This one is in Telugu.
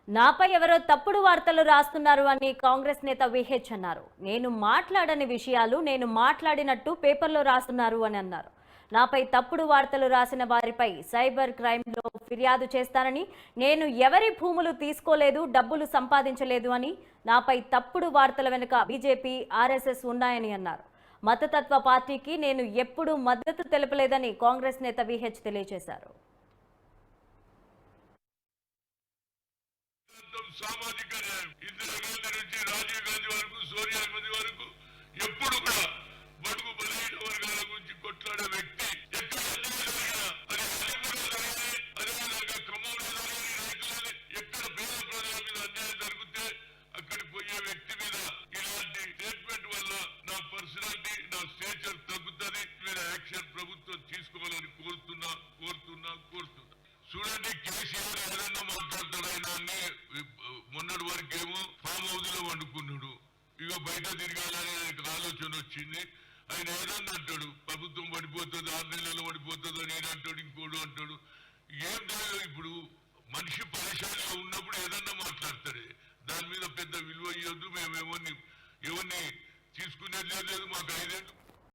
నాపై ఎవరో తప్పుడు వార్తలు రాస్తున్నారు అని కాంగ్రెస్ నేత విహెచ్ అన్నారు. నేను మాట్లాడని విషయాలు నేను మాట్లాడినట్టు పేపర్లో రాస్తున్నారు అని అన్నారు. నాపై తప్పుడు వార్తలు రాసిన వారిపై సైబర్ క్రైమ్లో ఫిర్యాదు చేస్తానని, నేను ఎవరి భూములు తీసుకోలేదు, డబ్బులు సంపాదించలేదు అని, నాపై తప్పుడు వార్తల వెనుక బీజేపీ, ఆర్ఎస్ఎస్ ఉన్నాయని అన్నారు. మతతత్వ పార్టీకి నేను ఎప్పుడూ మద్దతు తెలపలేదని కాంగ్రెస్ నేత విహెచ్ తెలియజేశారు. సామాజిక న్యాయం ఇందిరాగాంధీ నుంచి రాజీవ్ గాంధీ వరకు సోనియా గాంధీ వరకు ఎప్పుడు కూడా బడుగు బలహీన వర్గాల గురించి కొట్లాడే వ్యక్తి ఎక్కడ అదేవిధంగా ఖమ్మంలో రైతులని ఎక్కడ పేద ప్రజల మీద అన్యాయం జరిగితే అక్కడికి పోయే వ్యక్తి మీద ఇలాంటి స్టేట్మెంట్ వల్ల నా పర్సనాలిటీ నా స్టేచర్ తగ్గుతుంది. మీద యాక్షన్ ప్రభుత్వం తీసుకోవాలని కోరుతున్నా. చూడండి, కేసీఆర్ ఏదన్నా మాట్లాడతాడు. ఆయన మొన్నటి వరకేమో ఫామ్ హౌస్ లో వండుకున్నాడు, ఇక బయట తిరగాలని ఆయనకు ఆలోచన వచ్చింది. ఆయన ఏదన్నా అంటాడు, ప్రభుత్వం పడిపోతుంది, 6 నెలల్లో పడిపోతుంది అని ఈయన అంటాడు, ఇంకోడు అంటాడు. ఏం లేదు, ఇప్పుడు మనిషి పరిశాలిగా ఉన్నప్పుడు ఏదన్నా మాట్లాడతాడే, దాని మీద పెద్ద విలువ ఇవ్వద్దు. మేము ఎవరిని తీసుకునేది లేదు. మాకు 5 ఏళ్ళు